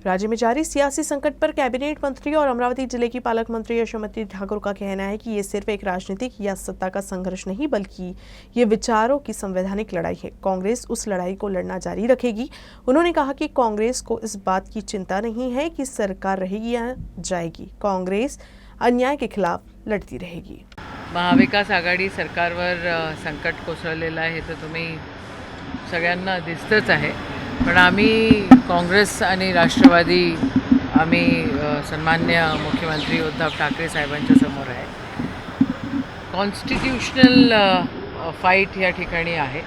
राज्य में जारी सियासी संकट पर कैबिनेट मंत्री और अमरावती जिले की पालक मंत्री यशोमती ठाकुर का कहना है कि ये सिर्फ एक राजनीतिक या सत्ता का संघर्ष नहीं बल्कि ये विचारों की संवैधानिक लड़ाई है। कांग्रेस उस लड़ाई को लड़ना जारी रखेगी। उन्होंने कहा कि कांग्रेस को इस बात की चिंता नहीं है कि सरकार रहेगी या जाएगी। कांग्रेस अन्याय के खिलाफ लढती रहेगी। महाविकास आघाडी सरकारवर संकट कोसळलेलं आहे हे तर तुम्ही सगळ्यांना दिसतच आहे। पण आम्ही काँग्रेस आणि राष्ट्रवादी आम्ही सन्मान्य मुख्यमंत्री उद्धव ठाकरे साहेबांच्या समोर आहे। कॉन्स्टिट्यूशनल फाईट या ठिकाणी आहे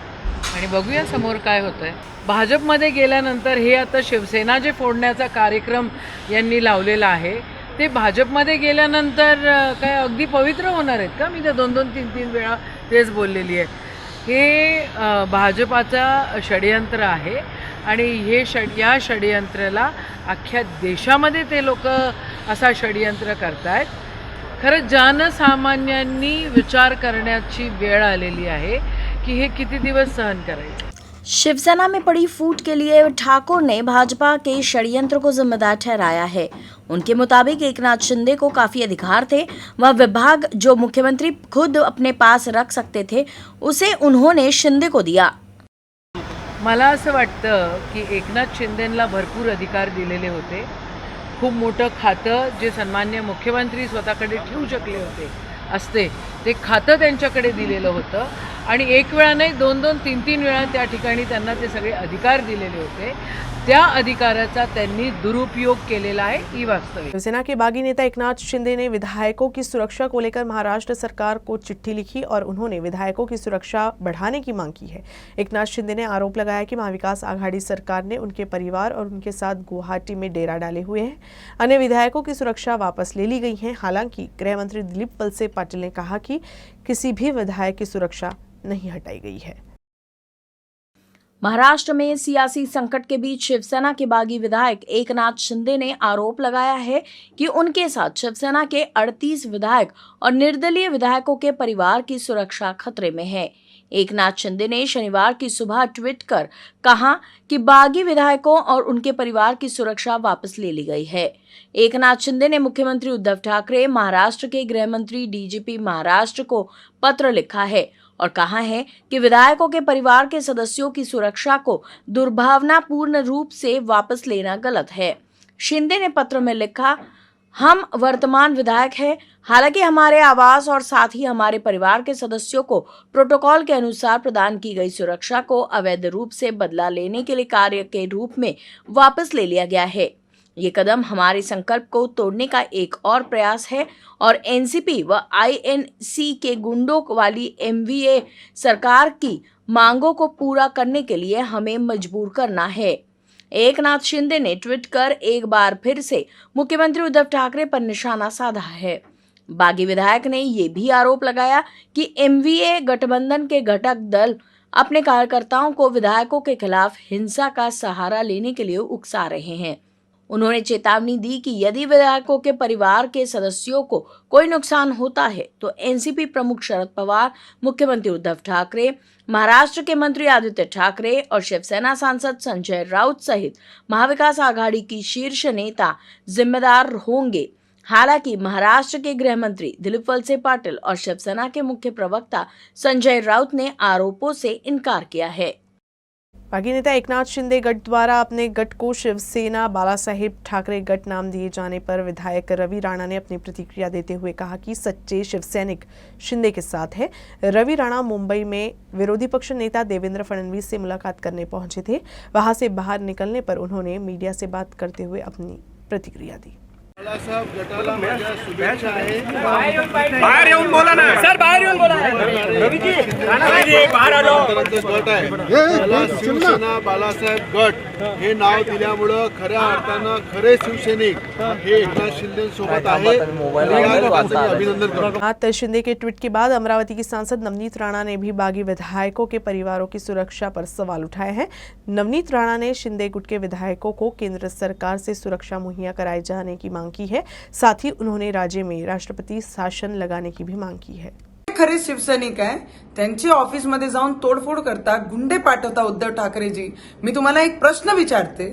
आणि बघूया समोर काय होतंय। भाजपमध्ये गेल्यानंतर हे आता शिवसेना जे फोडण्याचा कार्यक्रम यांनी लावलेला आहे ते भाजपमध्ये गेल्यानंतर काय अगदी पवित्र होणार आहेत का? मी तर 2-2, 3-3 वेळा तेच बोललेली आहे। हे भाजपाचा षडयंत्र आहे आणि या षडयंत्राला अख्ख्या देशामध्ये ते लोक असा षडयंत्र करतायत। खरं जनसामान्यांनी विचार करण्याची वेळ आलेली आहे की हे किती दिवस सहन करायचे। शिवसेना में पड़ी फूट के लिए ठाकुर ने भाजपा के षड्यंत्र को जिम्मेदार ठहराया है। उनके मुताबिक एकनाथ शिंदे को काफी अधिकार थे। वह विभाग जो मुख्यमंत्री खुद अपने पास रख सकते थे उसे उन्होंने शिंदे को दिया। मला असं वाटतं की एकनाथ शिंदेंना भरपूर अधिकार दिलेले होते। खूप मोठं खातं जे सन्मान्य मुख्यमंत्री स्वतःकडे ठेवू शकले होते असते ते खातं त्यांच्याकडे दिलेलं होतं आणि एक वेळा नाही 2-2, 3-3 वेळा त्या ठिकाणी त्यांना ते सगळे अधिकार दिलेले होते। त्या अधिकाराचा त्यांनी दुरुपयोग केलेला आहे ही वास्तविक। शिवसेना के बागी नेता एकनाथ शिंदे ने विधायकों की सुरक्षा को लेकर महाराष्ट्र सरकार को चिट्ठी लिखी और उन्होंने विधायकों की सुरक्षा बढ़ाने की मांग की है। एकनाथ शिंदे ने आरोप लगाया कि महाविकास आघाड़ी सरकार ने उनके परिवार और उनके साथ गुवाहाटी में डेरा डाले हुए हैं। अन्य विधायकों की सुरक्षा वापस ले ली गई है। हालांकि गृह मंत्री दिलीप वलसे पाटिल ने कहा कि किसी भी विधायक की सुरक्षा नहीं हटाई गई है। महाराष्ट्र में सियासी संकट के बीच शिवसेना के बागी विधायक एकनाथ शिंदे ने आरोप लगाया है कि उनके साथ शिवसेना के 38 विधायक और निर्दलीय विधायकों के परिवार की सुरक्षा खतरे में है। एकनाथ शिंदे ने शनिवार की सुबह ट्वीट कर कहा कि बागी विधायकों और उनके परिवार की सुरक्षा वापस ले ली गई है। एकनाथ शिंदे ने मुख्यमंत्री उद्धव ठाकरे, महाराष्ट्र के गृह मंत्री, डीजीपी महाराष्ट्र को पत्र लिखा है और कहा है कि विधायकों के परिवार के सदस्यों की सुरक्षा को दुर्भावनापूर्ण रूप से वापस लेना गलत है। शिंदे ने पत्र में लिखा, हम वर्तमान विधायक हैं, हालांकि हमारे आवास और साथ ही हमारे परिवार के सदस्यों को प्रोटोकॉल के अनुसार प्रदान की गई सुरक्षा को अवैध रूप से बदला लेने के लिए कार्य के रूप में वापस ले लिया गया है। ये कदम हमारे संकल्प को तोड़ने का एक और प्रयास है और एनसीपी व आईएनसी के गुंडों वाली एमवीए सरकार की मांगों को पूरा करने के लिए हमें मजबूर करना है। एकनाथ शिंदे ने ट्वीट कर एक बार फिर से मुख्यमंत्री उद्धव ठाकरे पर निशाना साधा है। बागी विधायक ने ये भी आरोप लगाया कि एमवीए गठबंधन के घटक दल अपने कार्यकर्ताओं को विधायकों के खिलाफ हिंसा का सहारा लेने के लिए उकसा रहे हैं। उन्होंने चेतावनी दी कि यदि विधायकों के परिवार के सदस्यों को कोई नुकसान होता है तो एनसीपी प्रमुख शरद पवार, मुख्यमंत्री उद्धव ठाकरे, महाराष्ट्र के मंत्री आदित्य ठाकरे और शिवसेना सांसद संजय राउत सहित महाविकास आघाड़ी की शीर्ष नेता जिम्मेदार होंगे। हालांकि महाराष्ट्र के गृह मंत्री दिलीप वलसे पाटिल और शिवसेना के मुख्य प्रवक्ता संजय राउत ने आरोपों से इनकार किया है। बागी नेता एकनाथ शिंदे गट द्वारा अपने गट को शिवसेना बालासाहेब ठाकरे गट नाम दिए जाने पर विधायक रवि राणा ने अपनी प्रतिक्रिया देते हुए कहा कि सच्चे शिवसैनिक शिंदे के साथ है। रवि राणा मुंबई में विरोधी पक्ष नेता देवेंद्र फडणवीस से मुलाकात करने पहुंचे थे। वहां से बाहर निकलने पर उन्होंने मीडिया से बात करते हुए अपनी प्रतिक्रिया दी। गटाला माझ्या शुभेच्छा आहे। बाहेर येऊन बोला ना सर, बाहेर येऊन बोला। रवीजी बाहेर आलो। गट आहे शिवसेना बालासाहेब गट हे नाव दिल्यामुळं खऱ्या अर्थानं खरे शिवसैनिक हे एकनाथ शिंदे सोबत आहे। अभिनंदन करतो। एकनाथ शिंदे के ट्वीट के बाद अमरावती की सांसद नवनीत राणा ने भी बागी विधायकों के परिवारों की सुरक्षा पर सवाल उठाए हैं। नवनीत राणा ने शिंदे गुट के विधायकों को केंद्र सरकार से सुरक्षा मुहैया कराए जाने की मांग की है। साथ ही उन्होंने राज्य में राष्ट्रपति शासन लगाने की भी मांग की है। खरे शिवसैनिक आहे, त्यांचे ऑफिस मध्ये जाऊन तोडफोड करता, गुंडे पाठवता उद्धव ठाकरेजी। मी तुम्हाला एक प्रश्न विचारते,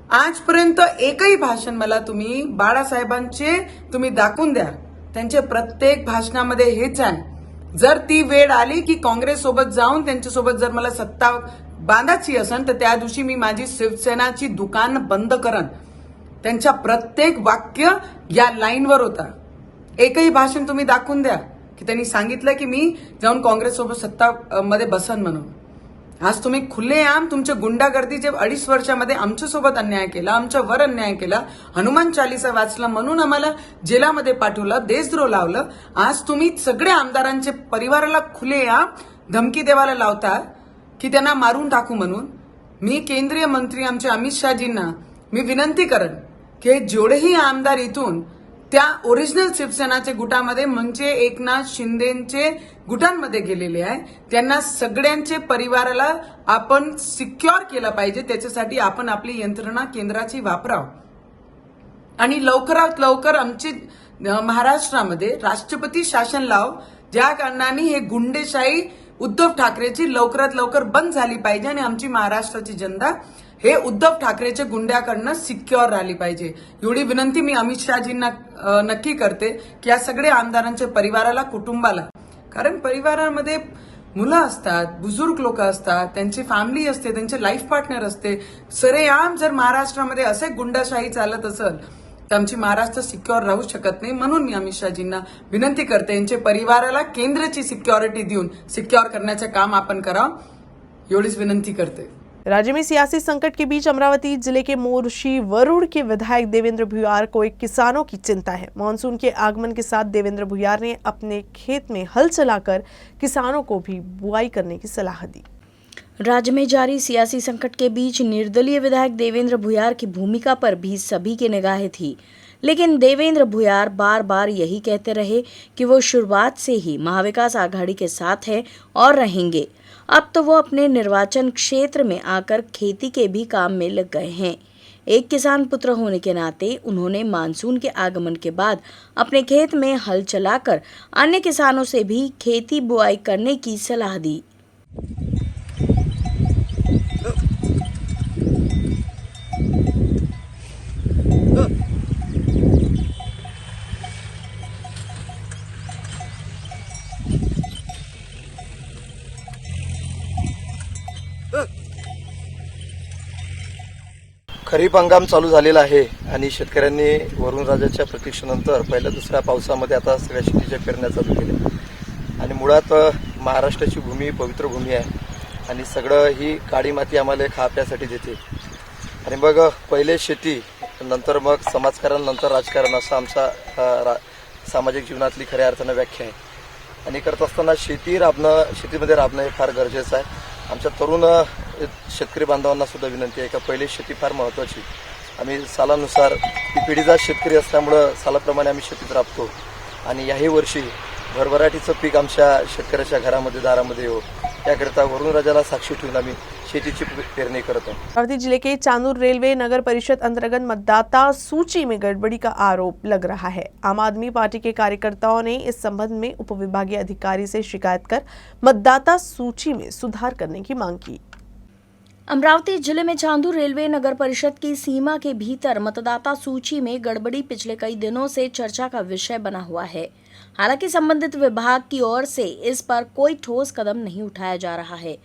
आजपर्यंत एकही भाषण मला तुम्ही बाळासाहेबांचे तुम्ही दाखवून द्या. त्यांचे प्रत्येक भाषणामध्ये हेच आहे, जर ती वेळ आली की काँग्रेस सोबत जाऊन त्यांच्यासोबत जर मला सत्ता बांधायची असेल तर त्या दिवशी मी माझी शिवसेनाची दुकान बंद करन. त्यांच्या प्रत्येक वाक्य या लाईनवर होता. एकही भाषण तुम्ही दाखवून द्या की त्यांनी सांगितलं की मी जाऊन काँग्रेस सोबत सत्ता मध्ये बसन म्हणून. आज तुम्ही खुलेआम तुमच्या गुंडागर्दी जे 2.5 वर्षामध्ये आमच्यासोबत अन्याय केला, आमच्यावर अन्याय केला, हनुमान चालीसा वाचला म्हणून आम्हाला जेलामध्ये पाठवलं, देशद्रोह लावलं. आज तुम्ही सगळ्या आमदारांचे परिवाराला खुलेआम धमकी देवाला लावता की त्यांना मारून टाकू म्हणून. मी केंद्रीय मंत्री आमचे अमित शहाजींना मी विनंती करन की जेवढेही आमदार इथून त्या ओरिजिनल शिवसेनाचे गुटामध्ये म्हणजे एकनाथ शिंदेचे गुटांमध्ये गेलेले आहे, त्यांना सगळ्यांचे परिवाराला आपण सिक्युअर केलं पाहिजे. त्याच्यासाठी आपण आपली यंत्रणा केंद्राची वापराव आणि लवकरात लवकर आमची महाराष्ट्रामध्ये राष्ट्रपती शासन लाव, ज्या कारणाने हे गुंडेशाही उद्धव ठाकरेची लवकरात लवकर बंद झाली पाहिजे आणि आमची महाराष्ट्राची जनता हे उद्धव ठाकरेच्या गुंड्याकडनं सिक्युअर राहिली पाहिजे. एवढी विनंती मी अमित शहाजींना नक्की करते की या सगळ्या आमदारांच्या परिवाराला, कुटुंबाला, कारण परिवारामध्ये मुलं असतात, बुजुर्ग लोक असतात, त्यांची फॅमिली असते, त्यांचे लाईफ पार्टनर असते. सरेआम जर महाराष्ट्रामध्ये असे गुंडाशाही चालत असेल तर आमची महाराष्ट्र सिक्युअर राहू शकत नाही. म्हणून मी अमित शहाजींना विनंती करते, यांच्या परिवाराला केंद्राची सिक्युरिटी देऊन सिक्युअर करण्याचं काम आपण करावं, एवढीच विनंती करते. राज्य में सियासी संकट के बीच अमरावती जिले के मोर्शी वरुड़ के विधायक देवेंद्र भुयार को एक किसानों की चिंता है. मानसून के आगमन के साथ देवेंद्र भुयार ने अपने खेत में हल चलाकर किसानों को भी बुआई करने की सलाह दी. राज्य में जारी सियासी संकट के बीच निर्दलीय विधायक देवेंद्र भुयार की भूमिका पर भी सभी की निगाहें थी, लेकिन देवेंद्र भुयार बार बार यही कहते रहे कि वो शुरुआत से ही महाविकास आघाड़ी के साथ है और रहेंगे. अब तो वो अपने निर्वाचन क्षेत्र में आकर खेती के भी काम में लग गए हैं. एक किसान पुत्र होने के नाते उन्होंने मानसून के आगमन के बाद अपने खेत में हल चलाकर अन्य किसानों से भी खेती बुआई करने की सलाह दी. खरीप हंगाम चालू झालेला आहे आणि शेतकऱ्यांनी वरुणराजाच्या प्रतीक्षेनंतर पहिल्या दुसऱ्या पावसामध्ये आता सगळ्या शेतीच्या पेरण्या चालू केल्या आणि मुळात महाराष्ट्राची भूमी पवित्र भूमी आहे आणि सगळं ही काळी माती आम्हाला खाप्यासाठी देते आणि मग पहिले शेती, नंतर मग समाजकारण, नंतर राजकारण असं आमचा सामाजिक जीवनातली खऱ्या अर्थानं व्याख्या आहे. आणि करत असताना शेतीमध्ये राबणं हे फार गरजेचं आहे. आमच्या तरुण शेतकरी बांधवांना सुद्धा विनंती आहे का पहिली शेती फार महत्त्वाची. आम्ही सालानुसार ही पिढीचा शेतकरी असल्यामुळं सालाप्रमाणे आम्ही शेतीत राबतो आणि याही वर्षी भरभराटीचं पीक आमच्या शेतकऱ्याच्या घरामध्ये, दारामध्ये हो, याकरिता वरुणराजाला साक्षी ठेवून आम्ही शेतीची पेरणी करत आहोत. अमरावती जिले के चांदूर रेलवे नगर परिषद अंतर्गत मतदाता सूची में गड़बड़ी का आरोप लग रहा है. आम आदमी पार्टी के कार्यकर्ताओं ने इस संबंध में उपविभागीय अधिकारी से शिकायत कर मतदाता सूची में सुधार करने की मांग की. अमरावती जिले में चांदूर रेलवे नगर परिषद की सीमा के भीतर मतदाता सूची में गड़बड़ी पिछले कई दिनों से चर्चा का विषय बना हुआ है. हालांकि संबंधित विभाग की ओर से इस पर कोई ठोस कदम नहीं उठाया जा रहा है.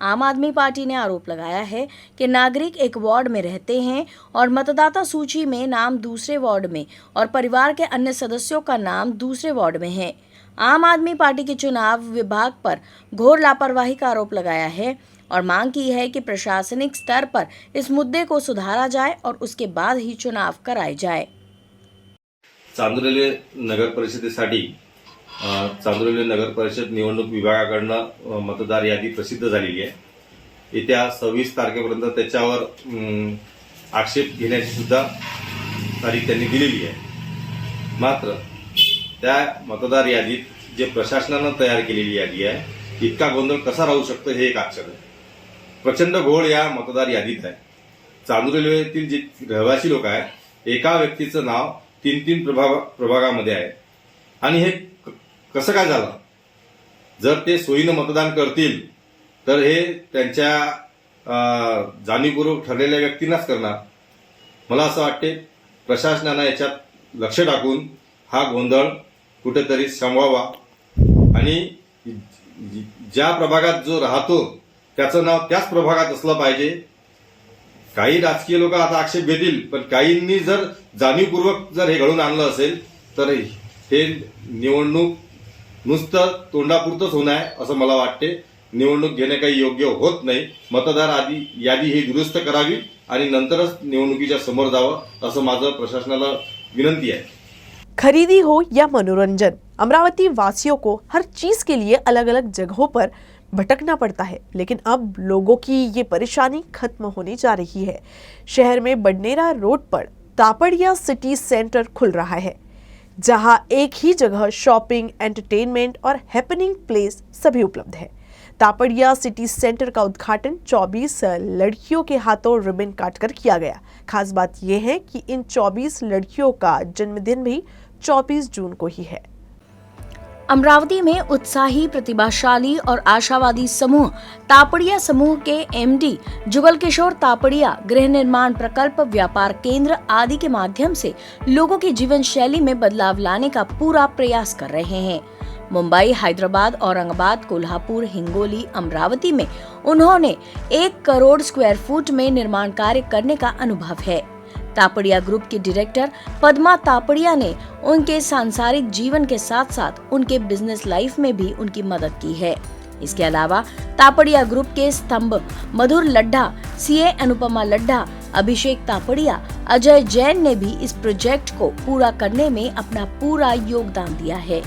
आम आदमी पार्टी ने आरोप लगाया है कि नागरिक एक वार्ड में रहते हैं और मतदाता सूची में नाम दूसरे वार्ड में और परिवार के अन्य सदस्यों का नाम दूसरे वार्ड में है. आम आदमी पार्टी के चुनाव विभाग पर घोर लापरवाही का आरोप लगाया है और मांग की है कि प्रशासनिक स्तर पर इस मुद्दे को सुधारा जाए और उसके बाद ही चुनाव कराए जाए. चांदूर रेल्वे नगर परिषदेसाठी चांदूर रेल्वे नगर परिषद निवडणूक विभागाकडनं मतदार यादी प्रसिद्ध झालेली आहे. येत्या 26 तारखेपर्यंत त्याच्यावर आक्षेप घेण्याची सुद्धा तारीख त्यांनी दिलेली आहे. मात्र त्या मतदार यादीत जे प्रशासनानं तयार केलेली यादी आहे, इतका गोंधळ कसा राहू शकतो हे एक आश्चर्य आहे. प्रचंड घोळ या मतदार यादीत आहे. चांदूर रेल्वेतील जे रहिवासी लोक आहेत, एका व्यक्तीचं नाव 3 प्रभागामध्ये आहे आणि हे कसं काय झालं? जर ते सोयीनं मतदान करतील तर हे त्यांच्या जाणीवपूर्वक ठरलेल्या व्यक्तींनाच करणार. मला असं वाटते प्रशासनानं याच्यात लक्ष टाकून हा गोंधळ कुठेतरी संपवावा आणि ज्या प्रभागात जो राहतो त्याचं नाव त्याच प्रभागात असलं पाहिजे. काही राजकीय लोक आता आक्षेप घेतील, पण काहींनी जर जाणीवपूर्वक जर हे घडून आणलं असेल तर हे निवडणूक नुसतं तोंडापुरतंच होणं आहे असं मला वाटते. निवडणूक घेणे काही योग्य होत नाही. मतदार यादी ही दुरुस्त करावी आणि नंतरच निवडणुकीच्या समोर जावं असं माझं प्रशासनाला विनंती आहे. खरीदी हो या मनोरंजन, अमरावती वासियों को हर चीज के लिए अलग अलग जगहों पर भटकना पड़ता है, लेकिन अब लोगों की ये परेशानी खत्म होने जा रही है. शहर में बडनेरा रोड पर तापड़िया सिटी सेंटर खुल रहा है, जहां एक ही जगह शॉपिंग, एंटरटेनमेंट और हैपनिंग प्लेस सभी उपलब्ध है. तापड़िया सिटी सेंटर का उद्घाटन 24 लड़कियों के हाथों रिबन काटकर किया गया. खास बात यह है कि इन 24 लड़कियों का जन्मदिन भी 24 जून को ही है. अमरावती में उत्साही, प्रतिभाशाली और आशावादी समूह तापड़िया समूह के एमडी जुगल किशोर तापड़िया गृह निर्माण प्रकल्प, व्यापार केंद्र आदि के माध्यम से लोगों की जीवन शैली में बदलाव लाने का पूरा प्रयास कर रहे हैं. मुंबई, हैदराबाद, औरंगाबाद, कोल्हापुर, हिंगोली, अमरावती में उन्होंने 1 करोड़ स्क्वायर फुट में निर्माण कार्य करने का अनुभव है. तापड़िया ग्रुप की डायरेक्टर पद्मा तापड़िया ने उनके सांसारिक जीवन के साथ साथ उनके बिजनेस लाइफ में भी उनकी मदद की है. इसके अलावा तापड़िया ग्रुप के स्तंभ मधुर लड्ढा, सीए अनुपमा लड्ढा, अभिषेक तापड़िया, अजय जैन ने भी इस प्रोजेक्ट को पूरा करने में अपना पूरा योगदान दिया है.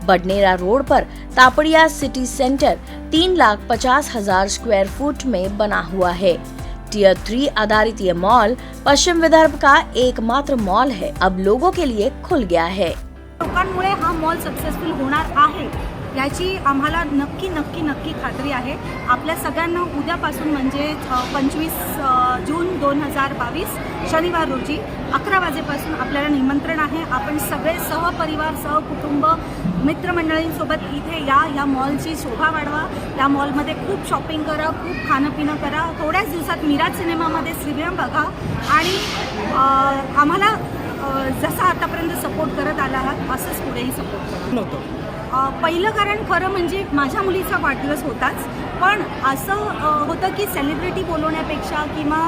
बडनेरा रोड पर Tapadia city centre 3,50,000 square foot में बना हुआ है. टियर 3 आधारित ये मॉल पश्चिम विदर्भ का एकमात्र मॉल है. अब लोगों के लिए खुल गया है. लोकांमुळे हा मॉल सक्सेसफुल होणार आहे याची आम्हाला नक्की नक्की नक्की खात्री आहे. आपल्या सगळ्यांना उद्यापासून म्हणजे 25 जून 2022 शनिवार रोजी 11 वाजेपासून आपल्याला निमंत्रण आहे. आपण सगळे सहपरिवार, सहकुटुंब, मित्रमंडळींसोबत इथे या मॉलची शोभा वाढवा. या मॉलमध्ये खूप शॉपिंग करा, खूप खाणं पिणं करा. थोड्याच दिवसात मिराज सिनेमामध्ये श्रीराम बघा आणि आम्हाला जसा आतापर्यंत सपोर्ट करत आला आहात असंच पुढेही सपोर्ट करा. पहिलं कारण खरं म्हणजे माझ्या मुलीचा वाढदिवस होताच, पण असं होतं की सेलिब्रिटी बोलवण्यापेक्षा किंवा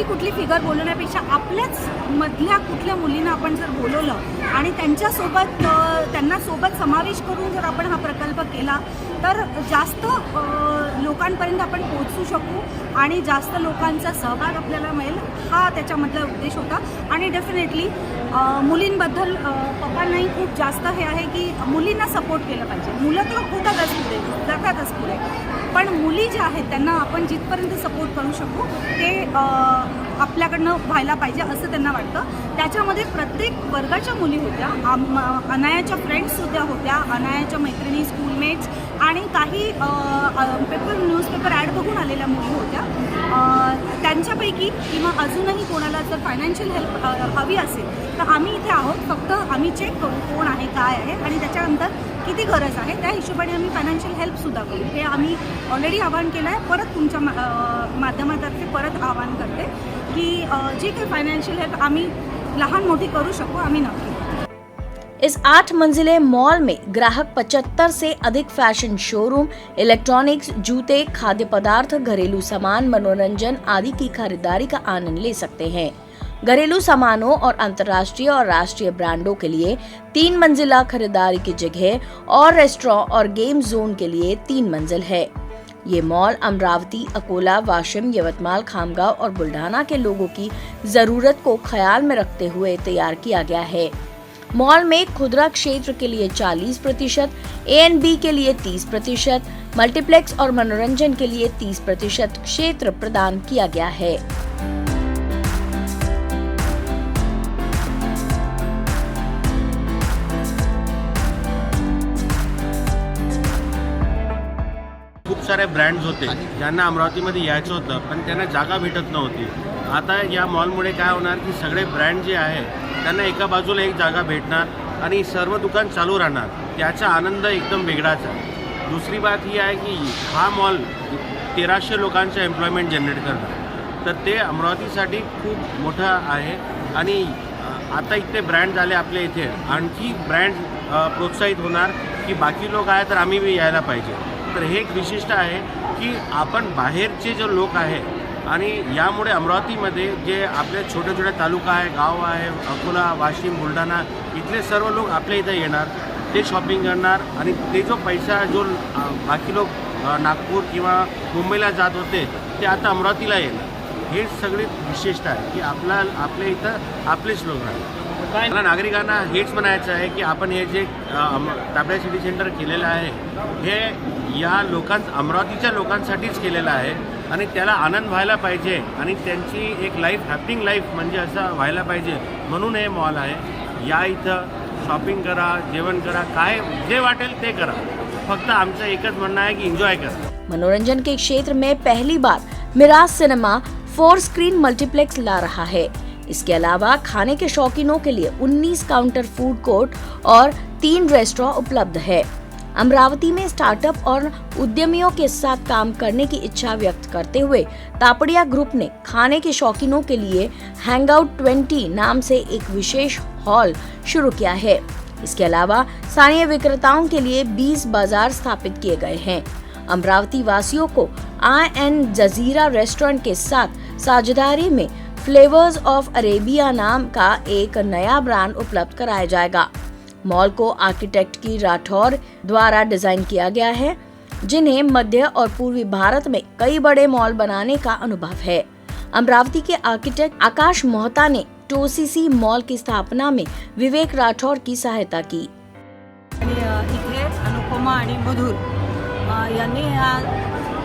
कुठली फिगर बोलवण्यापेक्षा आपल्याच मधल्या कुठल्या मुलींना आपण जर बोलवलं आणि त्यांना सोबत समावेश करून जर आपण हा प्रकल्प केला तर जास्त लोकांपर्यंत आपण पोहोचू शकू आणि जास्त लोकांचा सहभाग आपल्याला मिळेल, हा त्याच्यामधला उद्देश होता. आणि डेफिनेटली मुलींबद्दल पप्पांनाही खूप जास्त हे आहे की मुलींना सपोर्ट केलं पाहिजे. मुलं तर होतातच पुढे, जातातच पुढे, पण मुली ज्या आहेत त्यांना आपण जिथपर्यंत सपोर्ट करू शकू ते आपल्याकडनं व्हायला पाहिजे असं त्यांना वाटतं. त्याच्यामध्ये प्रत्येक वर्गाच्या मुली होत्या, अनायाच्या फ्रेंड्ससुद्धा होत्या, अनायाच्या मैत्रिणी, स्कूलमेट्स आणि काही न्यूजपेपर ॲड बघून आलेल्या मुली होत्या. त्यांच्यापैकी किंवा अजूनही कोणाला जर फायनान्शियल हेल्प हवी असेल तर आम्ही इथे आहोत. फक्त आम्ही चेक करू कोण आहे, काय आहे आणि त्याच्यानंतर किती गरज आहे त्या हिशोबाने आम्ही फायनान्शियल हेल्पसुद्धा करू. हे आम्ही ऑलरेडी आवाहन केलं आहे. परत तुमच्या माध्यमातर्फे परत आवाहन करते की जी काही फायनान्शियल हेल्प आम्ही लहान मोठी करू शकू आम्ही नक्की. इस 8 मंजिले मॉल में ग्राहक 75 से अधिक फैशन शोरूम, इलेक्ट्रॉनिक्स, जूते, खाद्य पदार्थ, घरेलू सामान, मनोरंजन आदि की खरीदारी का आनंद ले सकते हैं. घरेलू सामानों और अंतर्राष्ट्रीय और राष्ट्रीय ब्रांडों के लिए 3 मंजिला खरीदारी की जगह और रेस्टोरेंट और गेम जोन के लिए 3 मंजिल है. ये मॉल अमरावती, अकोला, वाशिम, यवतमाल, खामगांव और बुल्ढाना के लोगों की जरूरत को ख्याल में रखते हुए तैयार किया गया है. मॉल में खुदरा क्षेत्र के लिए 40%, A&B के लिए 30%, मल्टीप्लेक्स और मनोरंजन के लिए 30% क्षेत्र प्रदान किया गया है. खूप सारे ब्रँड्स होते ज्यांना अमरावतीमध्ये यायचं होतं पण त्यांना जागा भेटत नव्हती. आता या मॉलमुळे काय होणार की सगळे ब्रँड जे आहे त्यांना एका बाजूला एक जागा भेटणार आणि सर्व दुकान चालू राहणार. त्याचा आनंद एकदम वेगळाच आहे. दुसरी बात ही आहे की हा मॉल 1300 लोकांचं एम्प्लॉयमेंट जनरेट करणार, तर ते अमरावतीसाठी खूप मोठं आहे. आणि आता इथे ब्रँड झाले आपल्या इथे, आणखी ब्रँड प्रोत्साहित होणार की बाकी लोक आहे तर आम्ही बी यायला पाहिजे. तर हे एक विशिष्ट आहे की आपण बाहेरचे जे लोक आहे आणि यामुळे अमरावतीमध्ये जे आपले छोटे छोटे तालुका आहे, गाव आहे, अकोला, वाशिम, बुलढाणा इथले सर्व लोक आपल्या इथं येणार, ते शॉपिंग करणार आणि ते जो पैसा जो बाकी लोक नागपूर किंवा मुंबईला जात होते ते आता अमरावतीला येणार. हे सगळी विशेषता आहे की आपल्या इथं आपलेच लोक राहतात. मला नागरिकांना हेच म्हणायचं आहे की आपण हे जे तापडिया सिटी सेंटर केलेलं आहे हे या अमरावतीच्या लोकांसाठीच केलेलं आहे आणि त्याला आनंद व्हायला पाहिजे आणि त्यांची एक लाईफ हॅपनिंग लाईफ म्हणजे असं व्हायला पाहिजे म्हणून हे मॉल आहे. या इथं शॉपिंग करा, जेवण करा, काय जे वाटेल ते करा. फक्त आमचं एकच म्हणणं आहे की एंजॉय करा. मनोरंजन के क्षेत्र में पहली बार मिराज सिनेमा 4 स्क्रीन मल्टीप्लेक्स ला रहा है. इसके अलावा खाने के शौकीनों के लिए 19 काउंटर फूड कोर्ट और 3 रेस्टोरेंट उपलब्ध है. अमरावती में स्टार्टअप और उद्यमियों के साथ काम करने की इच्छा व्यक्त करते हुए तापड़िया ग्रुप ने खाने के शौकीनों के लिए हैंगआउट 20 नाम से एक विशेष हॉल शुरू किया है. इसके अलावा स्थानीय विक्रेताओं के लिए 20 बाजार स्थापित किए गए हैं. अमरावती वासियों को IN जजीरा रेस्टोरेंट के साथ साझेदारी में फ्लेवर्स ऑफ अरेबिया नाम का एक नया ब्रांड उपलब्ध कराया जाएगा. मॉल को आर्किटेक्ट की राठौर द्वारा डिजाइन किया गया है, जिन्हें मध्य और पूर्वी भारत में कई बड़े मॉल बनाने का अनुभव है. अमरावती के आर्किटेक्ट आकाश मोहता ने टोसीसी मॉल की स्थापना में विवेक राठौर की सहायता की. इथे अनुपमा आणि मधुर यांनी ह्या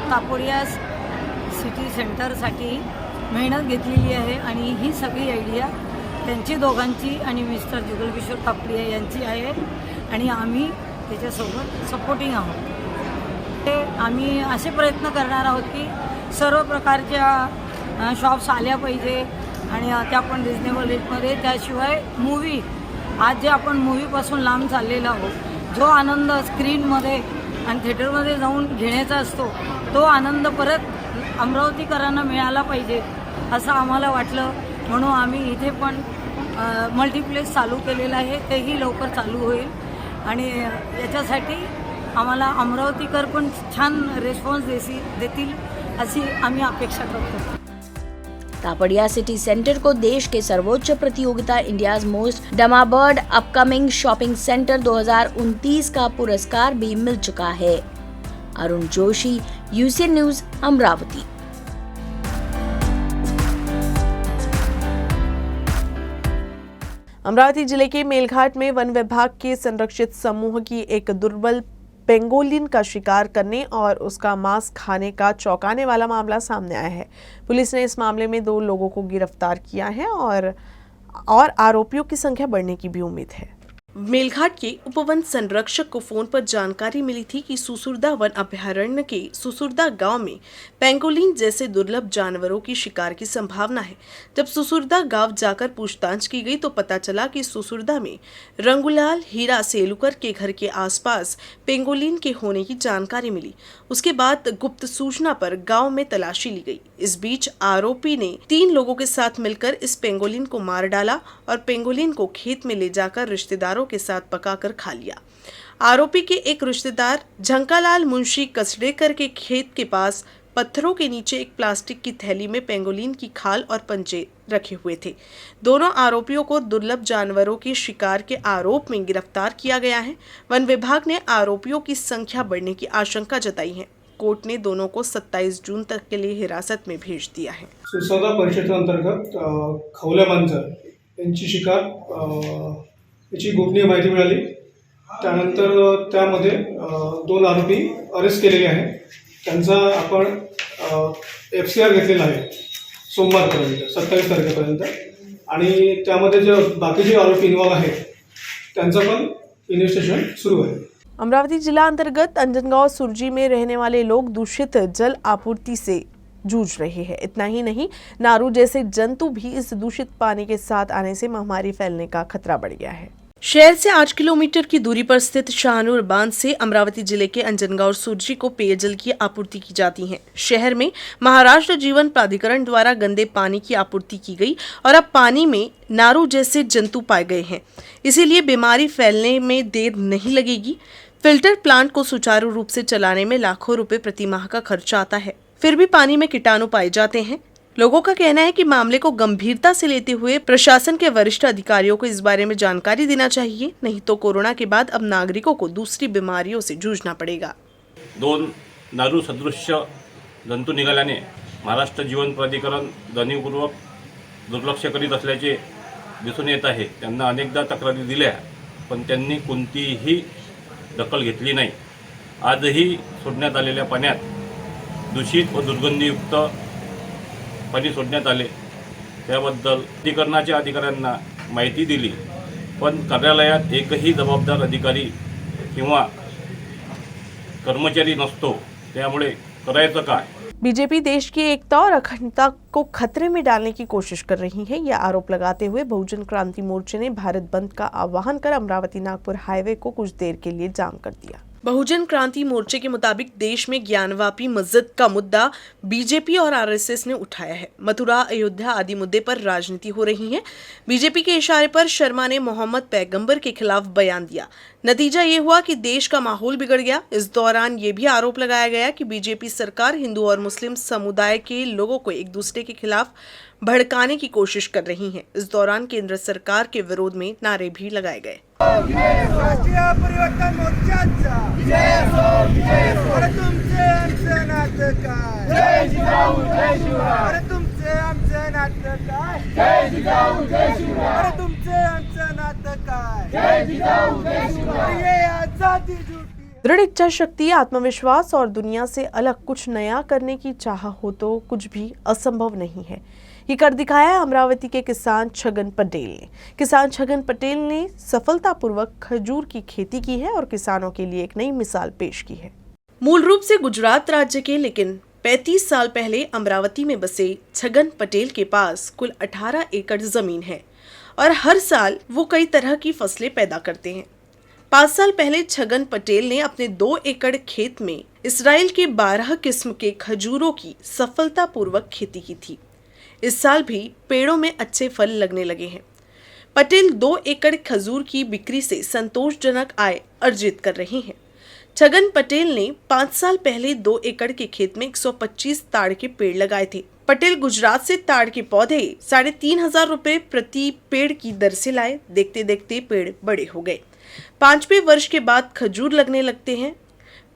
तापोडिया सिटी सेंटरसाठी मेहनत घेतलेली आहे आणि ही सगळी आयडिया त्यांची दोघांची आणि मिस्टर जुगलकिशोर तापडिया यांची आहे आणि आम्ही त्याच्यासोबत सपोर्टिंग आहोत. ते आम्ही असे प्रयत्न करणार आहोत की सर्व प्रकारच्या शॉप्स आल्या पाहिजे आणि त्या पण रिजनेबल रेटमध्ये. त्याशिवाय मूवी आज जे आपण मूवीपासून लांब चाललेलो आहोत, जो आनंद स्क्रीनमध्ये आणि थिएटरमध्ये जाऊन घेण्याचा असतो तो आनंद परत अमरावतीकरांना मिळाला पाहिजे असं आम्हाला वाटलं. म्हणून आम्ही इथे पण मल्टीप्लेक्स चालू केलेलं आहे, तेही लवकर चालू होईल आणि याच्यासाठी आम्हाला अमरावतीकर पण छान रिस्पॉन्स देतील अशी आम्ही अपेक्षा करतो. तापड़िया सिटी सेंटर को देश के सर्वोच्च प्रतियोगिता इंडियाज मोस्ट डमाबर्ड अपकमिंग शॉपिंग सेंटर 2029 का पुरस्कार भी मिल चुका है. Arun Joshi, UCN news, Amravati. अमरावती जिले के मेलघाट में वन विभाग के संरक्षित समूह की एक दुर्बल पेंगोलिन का शिकार करने और उसका मांस खाने का चौंकाने वाला मामला सामने आया है. पुलिस ने इस मामले में 2 लोगों को गिरफ्तार किया है और आरोपियों की संख्या बढ़ने की भी उम्मीद है. मेलघाट के उपवन संरक्षक को फोन पर जानकारी मिली थी कि सुसुरदा वन अभयारण्य के सुसुरदा गांव में पेंगोलिन जैसे दुर्लभ जानवरों की शिकार की संभावना है. जब सुसुरदा गांव जाकर पूछताछ की गई तो पता चला कि सुसुरदा में रंगुलाल हीरा सेलुकर के घर के आसपास पेंगोलिन के होने की जानकारी मिली. उसके बाद गुप्त सूचना पर गांव में तलाशी ली गई. इस बीच आरोपी ने 3 लोगों के साथ मिलकर इस पेंगोलिन को मार डाला और पेंगोलिन को खेत में ले जाकर रिश्तेदारों के साथ पकाकर खा लिया. आरोपी के एक रिश्तेदार झंकालाल मुंशी कसडेकर के खेत के पास पत्थरों के नीचे एक प्लास्टिक की थैली में पेंगोलिन की खाल और पंजे रखे हुए थे. दोनों आरोपियों को दुर्लभ जानवरों के शिकार के आरोप में गिरफ्तार किया गया है. वन विभाग ने आरोपियों की संख्या बढ़ने की आशंका जताई है. कोर्ट ने दोनों को 27 जून तक के लिए हिरासत में भेज दिया है. सुसौदा परिषदेअंतर्गत खवल्या मांजर यांची शिकार याची गोपनीय माहिती मिळाली. त्यानंतर त्यामध्ये 2 आरोपी अरेस्ट केलेले आहेत. त्यांचा आपण FCR घेतलेला आहे सोमवारपर्यंत 27 तारखेपर्यंत आणि त्यामध्ये जे बाकीचे आरोपी इन्व्हॉल्व आहेत त्यांचं पण इन्व्हेस्टिगेशन सुरू आहे. अमरावती जिला अंतर्गत अंजनगांव सुरजी में रहने वाले लोग दूषित जल आपूर्ति से जूझ रहे हैं। इतना ही नहीं, नारू जैसे जंतु भी इस दूषित पानी के साथ आने से महामारी फैलने का खतरा बढ़ गया है। शहर से 8 किलोमीटर की दूरी पर स्थित शाहनूर बांध से अमरावती जिले के अंजनगांव सुरजी को पेयजल की आपूर्ति की जाती है। शहर में महाराष्ट्र जीवन प्राधिकरण द्वारा गंदे पानी की आपूर्ति की गई और अब पानी में नारू जैसे जंतु पाए गए हैं, इसीलिए बीमारी फैलने में देर नहीं लगेगी। फिल्टर प्लांट को सुचारू रूप से चलाने में लाखों रुपए प्रति माह का खर्च आता है, फिर भी पानी में कीटाणु पाए जाते हैं। लोगों का कहना है कि मामले को गंभीरता से लेते हुए प्रशासन के वरिष्ठ अधिकारियों को इस बारे में जानकारी देना चाहिए, नहीं तो कोरोना के बाद अब नागरिकों को दूसरी बीमारियों से जूझना पड़ेगा। 2 नारू सदृश्य जंतू निघाल्याने महाराष्ट्र जीवन प्राधिकरण जाणीवपूर्वक दुर्लक्ष करीत असल्याचे दिसून येत आहे। त्यांना अनेकदा तक्रारी दिल्या, पण त्यांनी कोणतीही दखल घेतली नाही। आजही सोडण्यात आलेल्या पाण्यात दूषित व दुर्गंधीयुक्त पाणी सोडण्यात आले, त्याबद्दल प्राधिकरणाच्या अधिकाऱ्यांना माहिती दिली, पण कार्यालयात एकही जबाबदार अधिकारी किंवा कर्मचारी नसतो, त्यामुळे करायचं काय? बीजेपी देश की एकता और अखंडता को खतरे में डालने की कोशिश कर रही है, यह आरोप लगाते हुए बहुजन क्रांति मोर्चे ने भारत बंद का आह्वान कर अमरावती नागपुर हाईवे को कुछ देर के लिए जाम कर दिया। बहुजन क्रांति मोर्चे के मुताबिक देश में ज्ञानवापी मस्जिद का मुद्दा बीजेपी और आरएसएस ने उठाया है। मथुरा, अयोध्या आदि मुद्दे पर राजनीति हो रही है। बीजेपी के इशारे पर शर्मा ने मोहम्मद पैगंबर के खिलाफ बयान दिया। नतीजा ये हुआ कि देश का माहौल बिगड़ गया। इस दौरान ये भी आरोप लगाया गया कि बीजेपी सरकार हिंदू और मुस्लिम समुदाय के लोगों को एक दूसरे के खिलाफ भड़काने की कोशिश कर रही है। इस दौरान केंद्र सरकार के विरोध में नारे भी लगाए गए। राष्ट्रीय परिवर्तन मोर्चाचा अरे तुमचे आमचे नातं काय? जय जिजाऊ जय शिवराय. अरे तुमचे आमचे नातं काय? जय जिजाऊ जय शिवराय. अरे तुमचे आमचे नातं काय? जय जिजाऊ जय शिवराय. ये आजादी झूठी. दृढ़ इच्छा शक्ति, आत्मविश्वास और दुनिया से अलग कुछ नया करने की चाह हो तो कुछ भी असंभव नहीं है। ये कर दिखाया अमरावती के किसान छगन पटेल ने। किसान छगन पटेल ने सफलतापूर्वक खजूर की खेती की है और किसानों के लिए एक नई मिसाल पेश की है। मूल रूप से गुजरात राज्य के, लेकिन 35 साल पहले अमरावती में बसे छगन पटेल के पास कुल 18 एकड़ जमीन है और हर साल वो कई तरह की फसलें पैदा करते हैं। 5 साल पहले छगन पटेल ने अपने 2 एकड़ खेत में इसराइल के 12 किस्म के खजूरों की सफलतापूर्वक खेती की थी। इस साल भी पेड़ों में अच्छे फल लगने लगे हैं। पटेल 2 एकड़ खजूर की बिक्री से संतोषजनक आय अर्जित कर रहे हैं। छगन पटेल ने 5 साल पहले 2 एकड़ के खेत में 125 ताड़ के पेड़ लगाए थे। पटेल गुजरात से ताड़ के पौधे 3,500 रुपए प्रति पेड़ की दर से लाए। देखते देखते पेड़ बड़े हो गए। 5वें वर्ष के बाद खजूर लगने लगते हैं।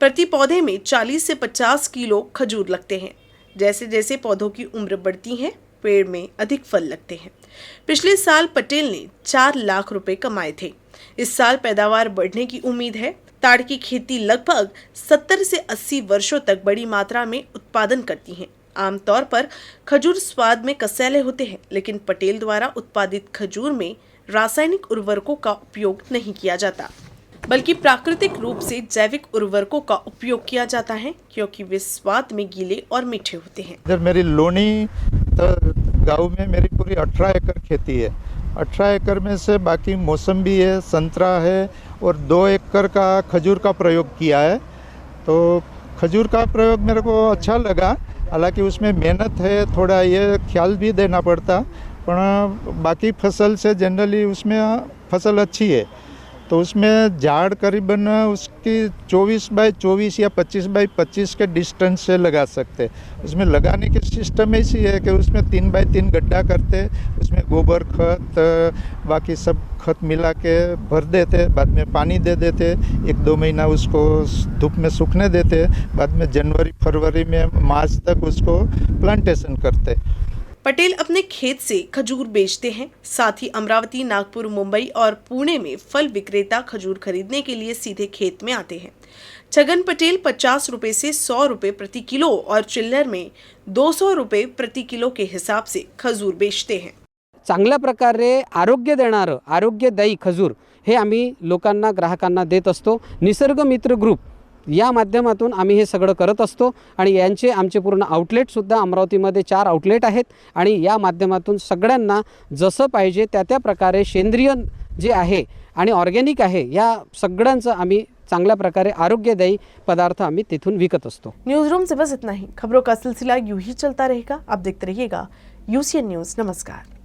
प्रति पौधे में 40 से 50 किलो खजूर लगते हैं। जैसे जैसे पौधों की उम्र बढ़ती है, पेड़ में अधिक फल लगते हैं। पिछले साल पटेल ने 4 लाख रुपए कमाए थे। इस साल पैदावार बढ़ने की उम्मीद है। ताड़ की खेती लगभग 70 से 80 वर्षों तक बड़ी मात्रा में उत्पादन करती है। आमतौर पर खजूर स्वाद में कसैले होते हैं, लेकिन पटेल द्वारा उत्पादित खजूर में रासायनिक उर्वरकों का उपयोग नहीं किया जाता, बल्कि प्राकृतिक रूप से जैविक उर्वरकों का उपयोग किया जाता है, क्योंकि वे स्वाद में गीले और मीठे होते हैं। इधर मेरी लोनी गांव में मेरी पूरी 18 एकड़ खेती है। 18 एकड़ में से बाकी मौसम्बी है, संतरा है और 2 एकड़ का खजूर का प्रयोग किया है। तो खजूर का प्रयोग मेरे को अच्छा लगा, हालांकि उसमें मेहनत है, थोड़ा ये ख्याल भी देना पड़ता, पर बाकी फसल से जनरली उसमें फसल अच्छी है। तो उसमें झाड़ करीबन उसकी 24 बाई 24 या 25 बाई 25 के डिस्टेंस से लगा सकते। उसमें लगाने की सिस्टम ऐसी है कि उसमें 3 बाई 3 गड्ढा करते, उसमें गोबर खत बाकी सब खत मिला के भर देते, बाद में पानी दे देते, 1-2 महीना उसको धूप में सूखने देते, बाद में जनवरी फरवरी में मार्च तक उसको प्लांटेशन करते। पटेल अपने खेत से खजूर बेचते हैं। साथ ही अमरावती, नागपुर, मुंबई और पुणे में फल विक्रेता खजूर खरीदने के लिए सीधे खेत में आते हैं। छगन पटेल 50 रुपए से 100 रुपए प्रति किलो और चिल्लर में 200 रुपए प्रति किलो के हिसाब से खजूर बेचते हैं। चांगल्या प्रकारे आरोग्य देणारं, आरोग्यदायी खजूर हे आम्ही लोकांना ग्राहकांना देत असतो. निसर्ग मित्र ग्रुप या माध्यमातून आम्ही हे सगळं करत असतो आणि यांचे आमचे पूर्ण आउटलेटसुद्धा अमरावतीमध्ये 4 आउटलेट आहेत आणि या माध्यमातून सगळ्यांना जसं पाहिजे त्या प्रकारे सेंद्रिय जे आहे आणि ऑर्गॅनिक आहे या सगळ्यांचं आम्ही चांगल्या प्रकारे आरोग्यदायी पदार्थ आम्ही तिथून विकत असतो. न्यूज रूम से बस इतना ही. खबरों का सिलसिला यूं ही चलता रहेगा. आप देखते रहिएगा UCN न्यूज़. नमस्कार.